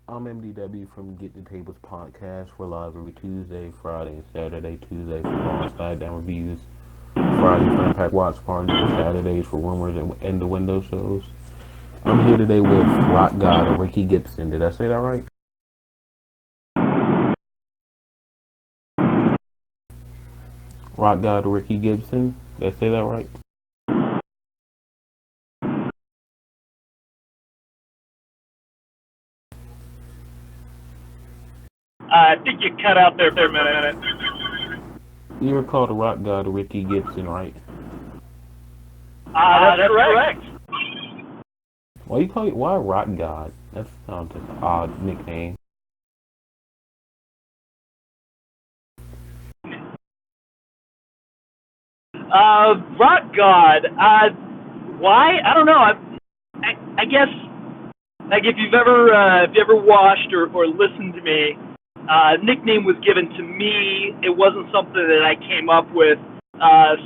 I'm MDW from Getdatables podcast. We're live every Tuesday, Friday, and Saturday. Tuesday for Raw and SmackDown reviews. Friday for Impact Watch Parties, and Saturdays for rumors and the window shows. I'm here today with Rock God Ricky Gibson. Did I say that right? Rock God Ricky Gibson. Did I say that right? I think you cut out there for a minute. You were called Rock God Ricky Gibson, right? That's correct. Why Rock God? That sounds like an odd nickname. Rock God. Why? I don't know. I guess like if you ever watched or listened to me, nickname was given to me. It wasn't something that I came up with.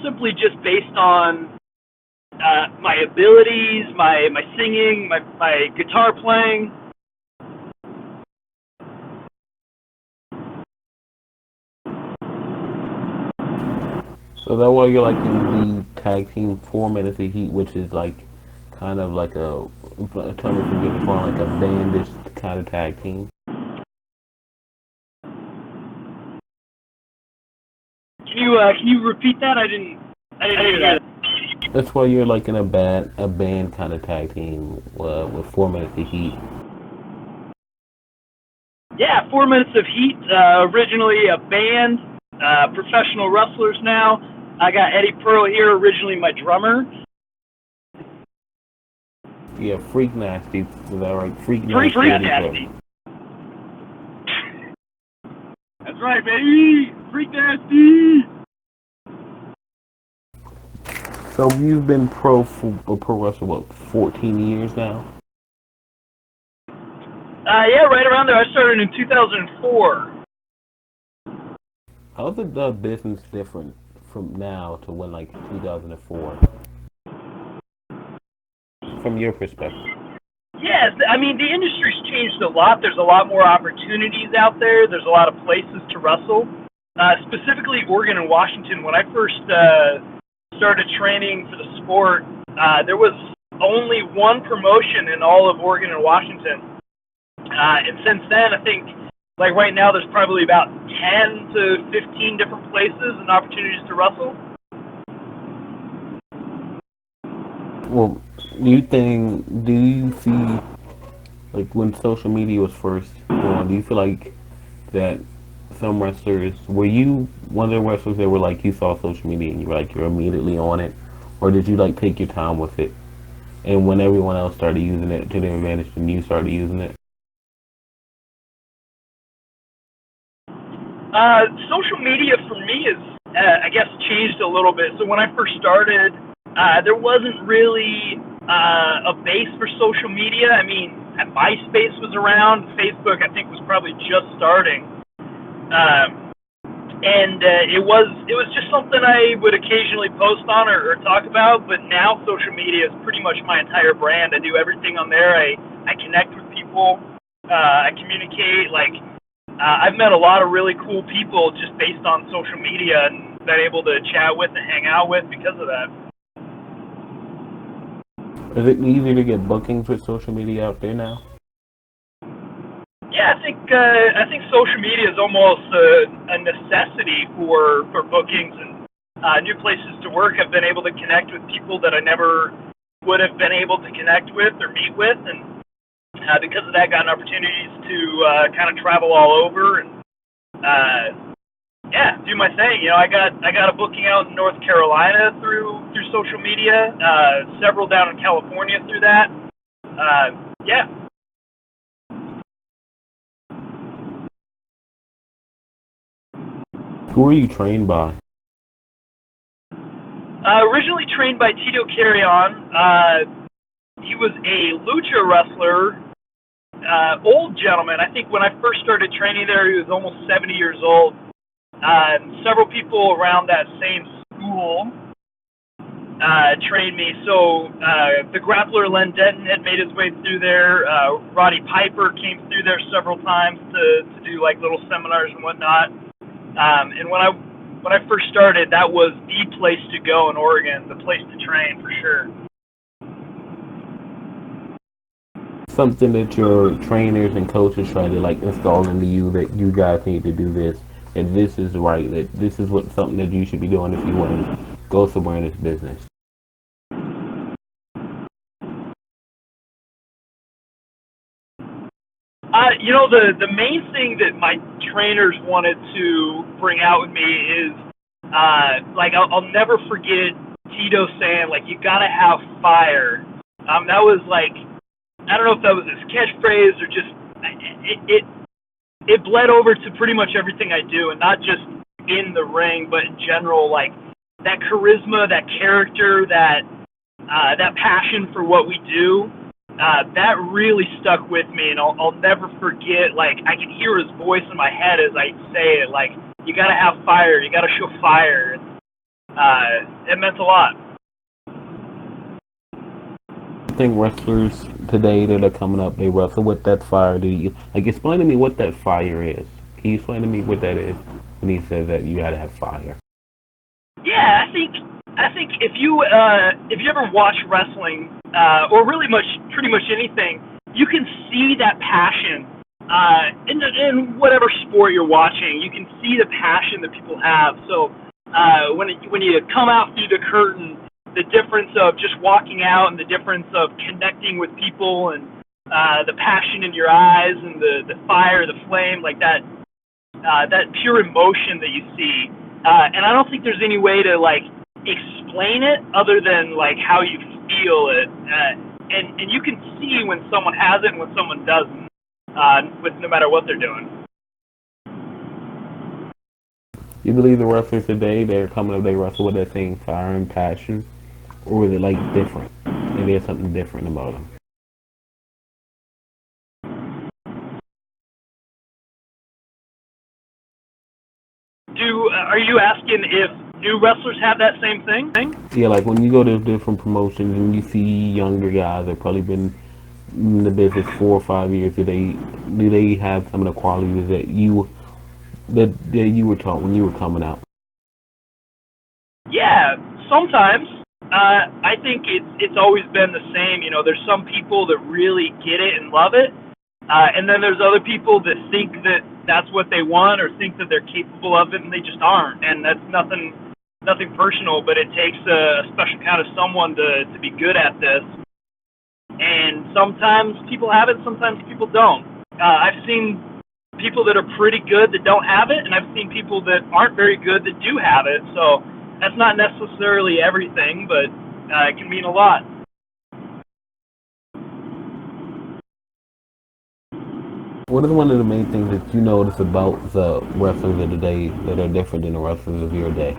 Simply just based on my abilities, my singing, my guitar playing. So that way you're like in the tag team 4 minutes of heat, which is like kind of like tell me if you get like a bandish kind of tag team. Can you repeat that? I didn't hear that. That's why you're like in a band kind of tag team with 4 minutes of heat. Yeah, 4 minutes of heat. Originally a band, professional wrestlers now. I got Eddie Pearl here, originally my drummer. Yeah, Freak Nasty. Is that right? Freak Freak Nasty. Nasty. That's right, baby. Freak Nasty. So you've been pro wrestler what 14 years now? Yeah, right around there. I started in 2004. How's the business different from now to when like 2004? From your perspective. Yeah, I mean, the industry's changed a lot. There's a lot more opportunities out there. There's a lot of places to wrestle. Specifically, Oregon and Washington. When I first started training for the sport, there was only one promotion in all of Oregon and Washington. And since then, I think, like right now, there's probably about 10 to 15 different places and opportunities to wrestle. Well, do you see like when social media was first going, do you feel like that some wrestlers were you one of the wrestlers that were like you saw social media and you were like you're immediately on it, or did you like take your time with it? And when everyone else started using it to their advantage, then you started using it. Social media for me is, I guess, changed a little bit. So when I first started, there wasn't really a base for social media. I mean, MySpace was around. Facebook, I think, was probably just starting. And it was just something I would occasionally post on or talk about. But now social media is pretty much my entire brand. I do everything on there. I connect with people. I communicate. I've met a lot of really cool people just based on social media and been able to chat with and hang out with because of that. Is it easier to get bookings with social media out there now? Yeah, I think social media is almost a necessity for bookings and new places to work. I've been able to connect with people that I never would have been able to connect with or meet with, and because of that, gotten opportunities to kind of travel all over and yeah, do my thing. You know, I got a booking out in North Carolina through social media, several down in California through that. Yeah. Who are you trained by? Originally trained by Tito Carrion. He was a lucha wrestler, old gentleman. I think when I first started training there, he was almost 70 years old. Several people around that same school trained me. So the grappler Len Denton had made his way through there. Roddy Piper came through there several times to do like little seminars and whatnot. And when I first started, that was the place to go in Oregon, the place to train for sure. Something that your trainers and coaches try to like install into you that you guys need to do this, and this is right, that this is what something that you should be doing if you want to go somewhere in this business. The main thing that my trainers wanted to bring out with me is like I'll never forget Tito saying like you gotta have fire. That was like I don't know if that was his catchphrase or just it bled over to pretty much everything I do, and not just in the ring, but in general, like that charisma, that character, that passion for what we do. That really stuck with me, and I'll never forget. Like I can hear his voice in my head as I say it. Like you gotta have fire, you gotta show fire. It meant a lot. I think wrestlers today that are coming up, they wrestle with that fire. Do you like explain to me what that fire is? Can you explain to me what that is when he says that you gotta have fire? Yeah, I think if you ever watch wrestling or really pretty much anything, you can see that passion in whatever sport you're watching. You can see the passion that people have. So when you come out through the curtain, the difference of just walking out and the difference of connecting with people and the passion in your eyes and the fire, the flame, like that pure emotion that you see. And I don't think there's any way to like explain it other than like how you feel it. And you can see when someone has it and when someone doesn't, with no matter what they're doing. You believe the wrestlers today they're coming up, they wrestle with that same fire and passion, or is it like different? Maybe there's something different about them. Are you asking if new wrestlers have that same thing? Yeah, like when you go to different promotions and you see younger guys that probably been in the business 4 or 5 years, do they have some of the qualities that you were taught when you were coming out? Yeah, sometimes. I think it's always been the same. You know, there's some people that really get it and love it, and then there's other people that think that that's what they want or think that they're capable of it, and they just aren't. And that's nothing personal, but it takes a special kind of someone to be good at this. And sometimes people have it, sometimes people don't. I've seen people that are pretty good that don't have it, and I've seen people that aren't very good that do have it. So that's not necessarily everything, but it can mean a lot. What is one of the main things that you notice about the wrestlers of today that are different than the wrestlers of your day?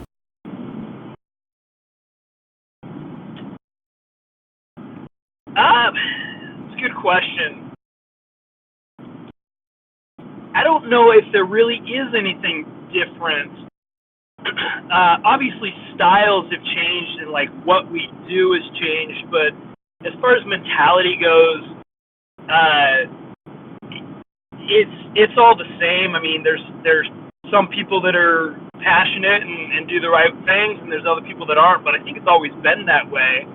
It's a good question. I don't know if there really is anything different. Obviously, styles have changed and like what we do has changed, but as far as mentality goes, it's all the same. I mean, there's some people that are passionate and do the right things, and there's other people that aren't. But I think it's always been that way.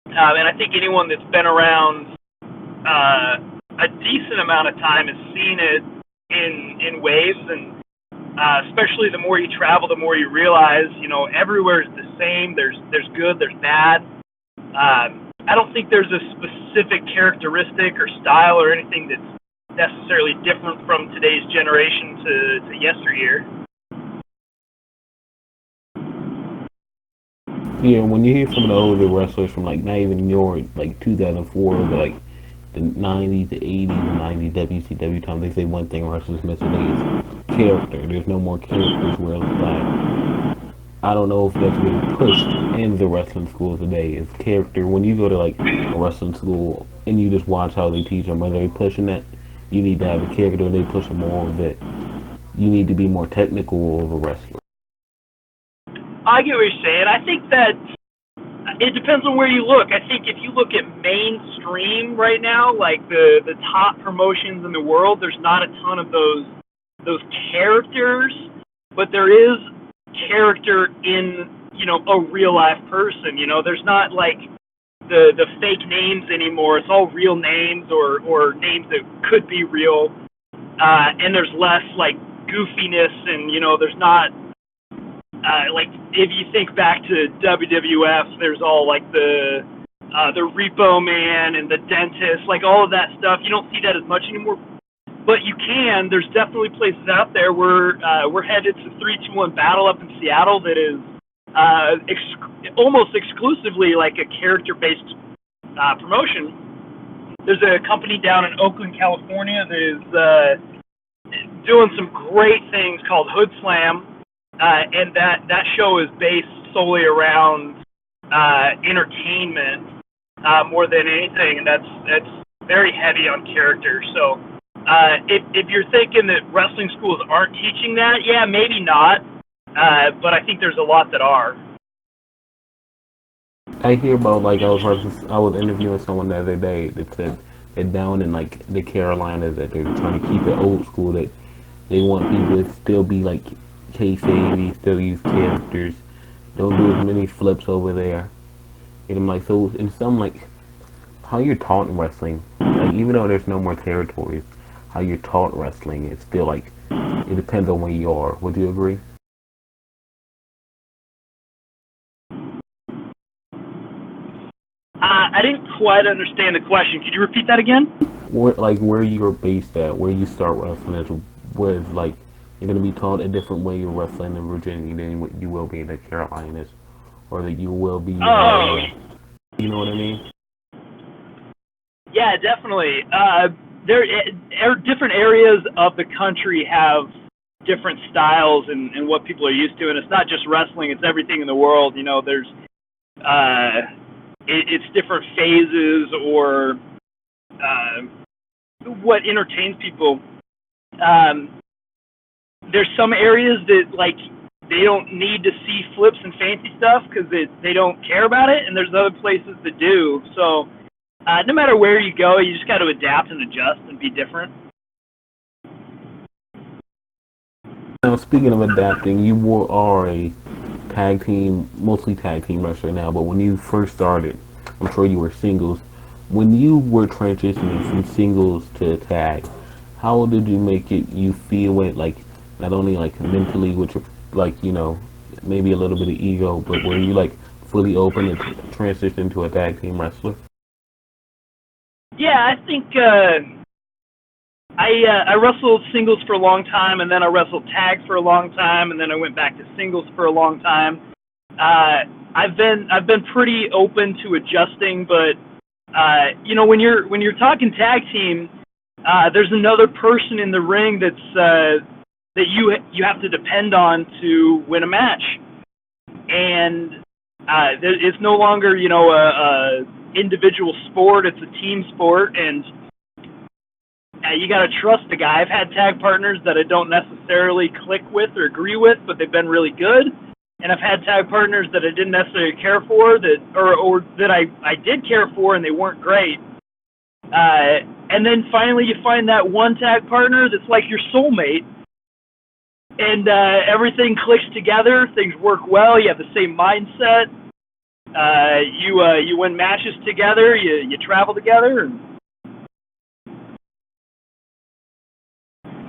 And I think anyone that's been around a decent amount of time has seen it in waves, and especially the more you travel, the more you realize, you know, everywhere is the same. There's good, there's bad. I don't think there's a specific characteristic or style or anything that's necessarily different from today's generation to yesteryear. Yeah, when you hear some of the older wrestlers from like not even your like 2004, but like the 90s, the 80s, the 90s WCW times, they say one thing wrestlers miss today is character. There's no more characters where it's like, I don't know if that's being pushed in the wrestling schools today. Is character. When you go to like a wrestling school and you just watch how they teach them, whether they pushing that, you need to have a character, or they pushing more of it. You need to be more technical of a wrestler. I get what you're saying. I think that It depends on where you look. I think if you look at mainstream right now, like the top promotions in the world, there's not a ton of those characters, but there is character in a real life person. There's not like the fake names anymore. It's all real names or names that could be real, and there's less like goofiness, and there's not. Like if you think back to WWF, there's all like the Repo Man and the dentist, like all of that stuff. You don't see that as much anymore, but you can. There's definitely places out there where we're headed to 3-2-1 Battle up in Seattle that is almost exclusively like a character-based promotion. There's a company down in Oakland, California that is doing some great things called Hood Slam. And that show is based solely around entertainment more than anything, and that's very heavy on character. So if you're thinking that wrestling schools aren't teaching that, yeah, maybe not, but I think there's a lot that are. I hear about like I was interviewing someone the other day that said that down in like the Carolinas that they're trying to keep it old school, that they want people to still be like kayfabe, still use characters, don't do as many flips over there. And I'm like, so in some like how you're taught in wrestling, like even though there's no more territories, how you're taught wrestling is still like it depends on where you are. Would you agree? I didn't quite understand the question. Could you repeat that again? Where you're based at, where you start wrestling is where like you're gonna be taught a different way you're wrestling in Virginia than what you will be in the Carolinas, or that you will be. Oh, You know what I mean? yeah, definitely. There are different areas of the country have different styles and what people are used to, and it's not just wrestling; it's everything in the world. There's it's different phases or what entertains people. There's some areas that like they don't need to see flips and fancy stuff because they don't care about it, and there's other places that do. So no matter where you go, you just got to adapt and adjust and be different. Now, speaking of adapting, you are a tag team, mostly tag team wrestler now, but when you first started, I'm sure you were singles. When you were transitioning from singles to tag, how did you make it you feel it like not only like mentally, which like maybe a little bit of ego, but were you like fully open to transition to a tag team wrestler? Yeah, I think I wrestled singles for a long time, and then I wrestled tag for a long time, and then I went back to singles for a long time. I've been pretty open to adjusting, but when you're talking tag team, there's another person in the ring that you have to depend on to win a match, and it's no longer a individual sport; it's a team sport, and you got to trust the guy. I've had tag partners that I don't necessarily click with or agree with, but they've been really good. And I've had tag partners that I didn't necessarily care for, or that I did care for, and they weren't great. And then finally, you find that one tag partner that's like your soulmate, and everything clicks together. Things work well. You have the same mindset. You win matches together. You travel together. And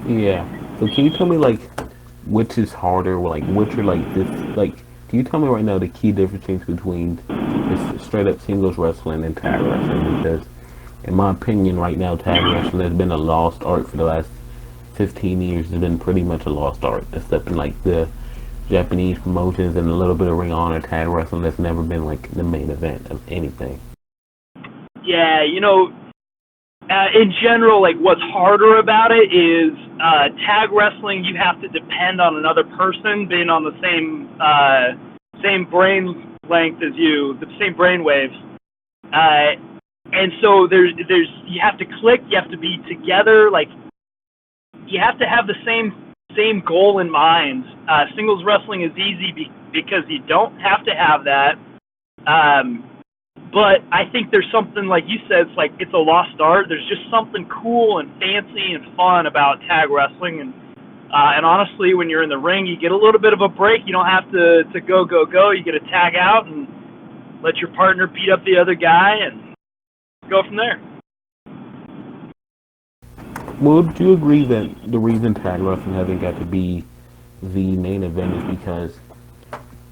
Yeah. So can you tell me like which is harder, like which are like this like can you tell me right now the key difference between this straight up singles wrestling and tag wrestling? Because in my opinion right now tag wrestling has been a lost art for the last 15 years. It's been pretty much a lost art, except in like the Japanese promotions and a little bit of Ring of Honor. Tag wrestling that's never been like the main event of anything. yeah, in general, like what's harder about it is tag wrestling. You have to depend on another person being on the same brain length as you, the same brain waves, and so there's you have to click. You have to be together. Like you have to have the same goal in mind. Singles wrestling is easy because you don't have to have that. But I think there's something, like you said, it's like it's a lost art. There's just something cool and fancy and fun about tag wrestling, and honestly, when you're in the ring, you get a little bit of a break. You don't have to go. You get a tag out and let your partner beat up the other guy and go from there. Well, do you agree that the reason tag wrestling hasn't got to be the main event is because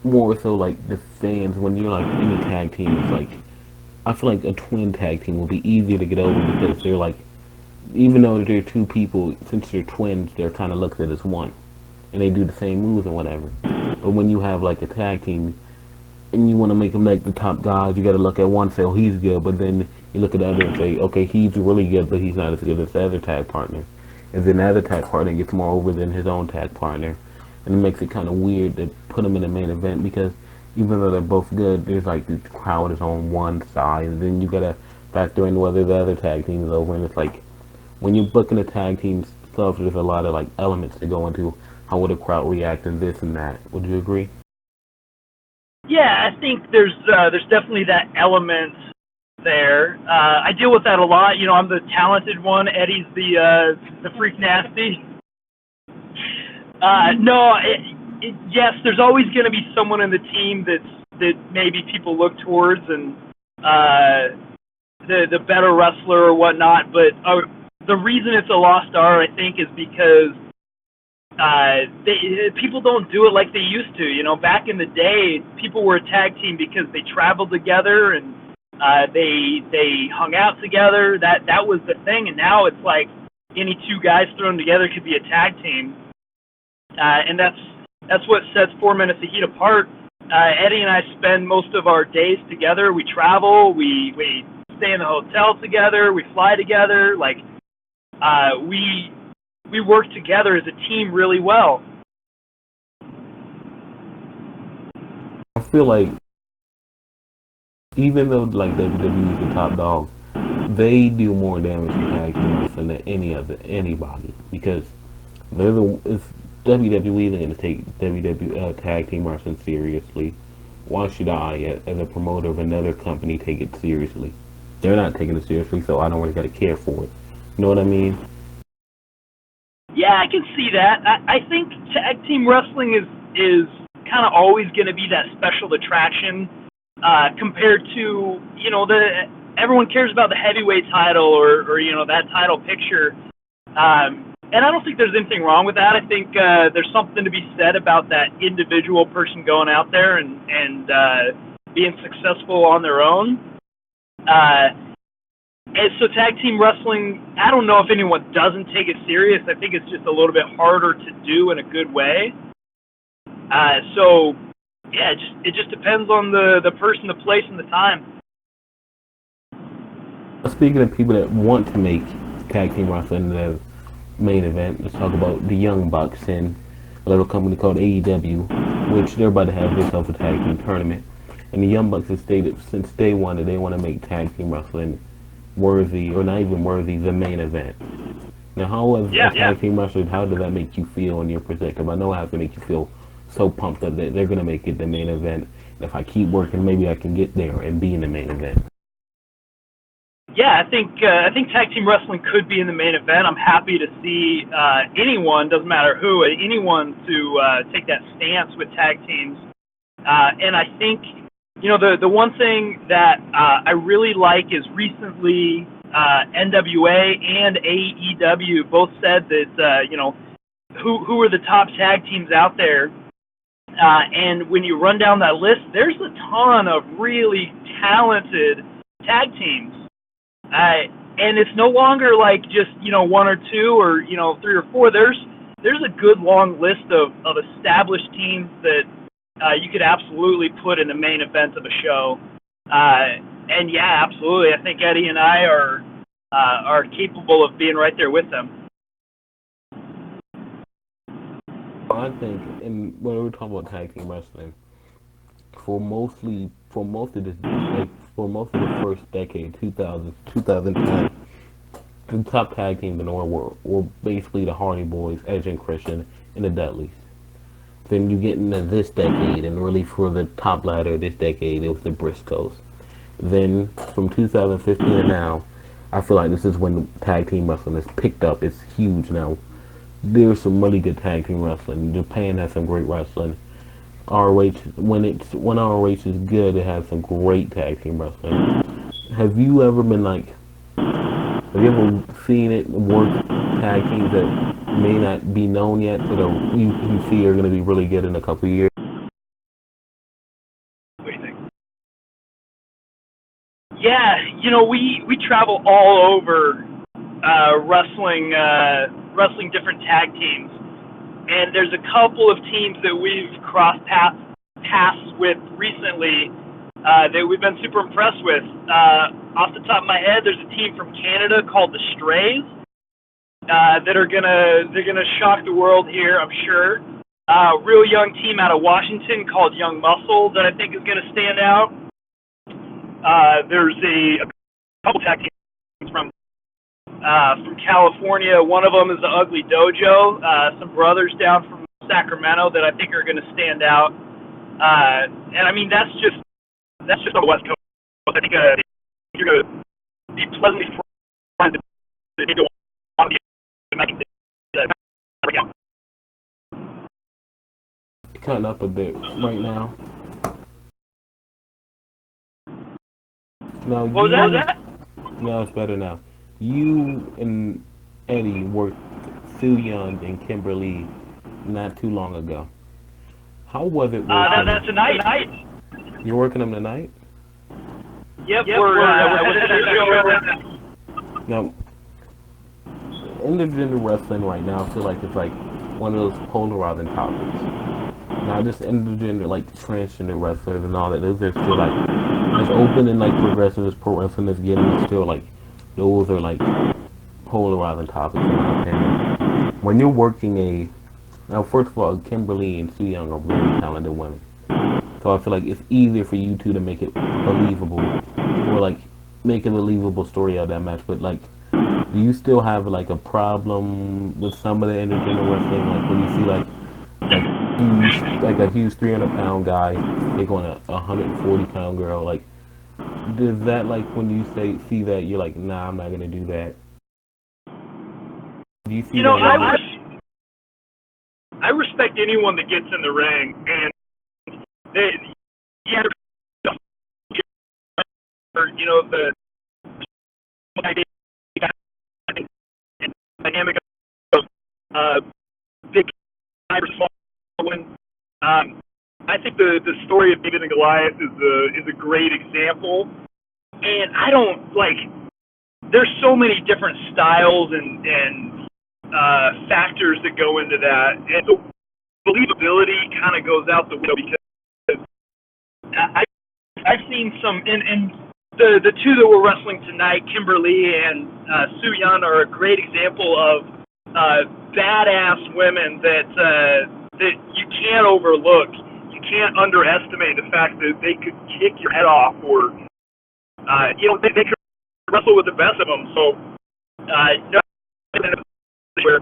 more so like the fans, when you're like in a tag team, it's like I feel like a twin tag team will be easier to get over because they're like, even though they're two people, since they're twins, they're kind of looked at as one, and they do the same moves and whatever. But when you have like a tag team and you want to make them like the top guys, you got to look at one and say, oh, he's good, but then you look at the other and say, okay, he's really good, but he's not as good as the other tag partner. And then the other tag partner gets more over than his own tag partner, and it makes it kind of weird to put them in the main event because even though they're both good, there's like the crowd is on one side, and then you gotta factor in whether the other tag team is over, and it's like when you're booking a tag team stuff, there's a lot of like elements to go into how would the crowd react and this and that. Would you agree? Yeah, I think there's definitely that element there. I deal with that a lot. You know, I'm the talented one. Eddie's the freak nasty. No, yes, there's always going to be someone in the team that maybe people look towards and the better wrestler or whatnot. But the reason it's a lost art, I think, is because people don't do it like they used to. You know, back in the day, people were a tag team because they traveled together and they hung out together. That was the thing. And now it's like any two guys thrown together could be a tag team, and that's what sets 4 Minutes of Heat apart. Eddie and I spend most of our days together. We travel. We stay in the hotel together. We fly together. Like we work together as a team really well. I feel like even though like WWE is the top dog, they do more damage to tag team wrestling than anybody because they're the if WWE is going to take WWE tag team wrestling seriously, why should I, as a promoter of another company, take it seriously? They're not taking it seriously, so I don't really got to care for it. You know what I mean? Yeah, I can see that. I think tag team wrestling is kind of always going to be that special attraction compared to, you know, everyone cares about the heavyweight title or you know, that title picture. And I don't think there's anything wrong with that. I think there's something to be said about that individual person going out there and being successful on their own. And so tag team wrestling, I don't know if anyone doesn't take it serious. I think it's just a little bit harder to do in a good way. So, yeah, it just depends on the person, the place, and the time. Speaking of people that want to make tag team wrestling the main event, let's talk about the Young Bucks and a little company called AEW, which they're about to have themselves a tag team tournament. And the Young Bucks have stated since day one that they want to make tag team wrestling worthy, or not even worthy, the main event. Now, how was tag team wrestling? How did that make you feel in your perspective? I know it has to make you feel so pumped up that they're going to make it the main event. And if I keep working, maybe I can get there and be in the main event. Yeah, I think tag team wrestling could be in the main event. I'm happy to see anyone, doesn't matter who, anyone to take that stance with tag teams. And I think, you know, the one thing that I really like is recently NWA and AEW both said that, you know, who are the top tag teams out there. And when you run down that list, there's a ton of really talented tag teams. And it's no longer like just, you know, one or two or, you know, three or four. There's a good long list of established teams that you could absolutely put in the main event of a show. And yeah, absolutely. I think Eddie and I are capable of being right there with them. I think, and when we're talking about tag team wrestling, for most of this, like for most of the first decade, 2010, the top tag teams in the world were basically the Hardy Boys, Edge and Christian, and the Dudleys. Then you get into this decade, and really for the top ladder this decade, it was the Briscoes. Then from 2015 to now, I feel like this is when tag team wrestling has picked up. It's huge now. There's some really good tag team wrestling. Japan has some great wrestling. ROH, when ROH is good, it has some great tag team wrestling. Have you ever been like? Have you ever seen it work tag teams that may not be known yet, but you see are going to be really good in a couple of years? What do you think? Yeah, we travel all over wrestling different tag teams, and there's a couple of teams that we've crossed paths with recently that we've been super impressed with. Off the top of my head, there's a team from Canada called the Strays they're gonna shock the world here, I'm sure. Real young team out of Washington called Young Muscle that I think is gonna stand out. There's a couple tag teams from California. One of them is the Ugly Dojo. Some brothers down from Sacramento that I think are going to stand out. And I mean that's just on the West Coast. I think you're going to be pleasantly surprised if you don't want to be making this. Cutting up a bit right now. Now What was that? No, it's better now. You and Eddie worked Sue Young and Kimberly not too long ago. How was it working? That's tonight. You're working them tonight? Yep, Now, intergender wrestling right now, I feel like it's like one of those polarizing topics. Not just intergender, like transgender wrestlers and all that. Those are still like as open and like progressive as pro wrestling is getting. It's still like those are like polarizing topics in my opinion. When you're working now first of all, Kimberly and Sue Young are very talented women. So I feel like it's easier for you two to make it believable, or like make a believable story out of that match. But like, do you still have like a problem with some of the intergender wrestling? Like when you see like a huge 300-pound guy take on a 140-pound girl, like does that like when you see that you're like, nah, I'm not gonna do that? Do you see that? I respect anyone that gets in the ring and they, yeah, the dynamic of big guy or small one. I think the story of David and Goliath is a great example, and I don't like. There's so many different styles and factors that go into that, and so believability kind of goes out the window because I've seen some and the two that were wrestling tonight, Kimberly and Sue Yan, are a great example of badass women that you can't overlook. You can't underestimate the fact that they could kick your head off, or they could wrestle with the best of them. So, no, where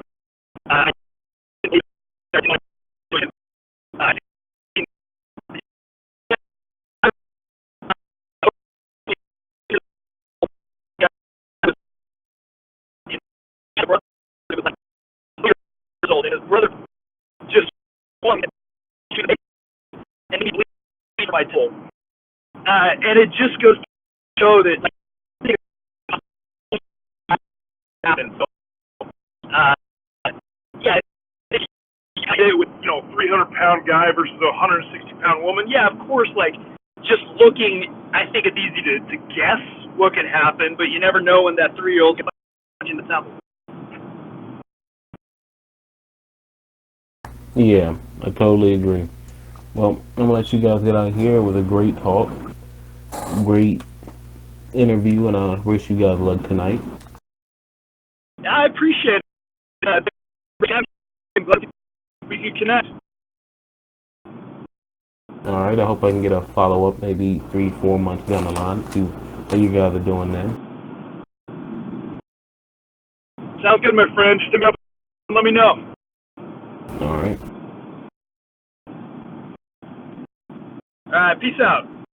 and his brother just won and he believes my told. And it just goes to show that like, happen. So, yeah, with 300-pound guy versus a 160-pound woman. Yeah, of course. Like just looking, I think it's easy to guess what could happen, but you never know when that 3-year-old gets in the temple. Yeah, I totally agree. Well, I'm gonna let you guys get out of here. It was a great talk, great interview, and I wish you guys luck tonight. I appreciate it. I'm glad we can connect. All right, I hope I can get a follow up maybe 3-4 months down the line to see how you guys are doing then. Sounds good, my friend. Just let me know. All right. Peace out.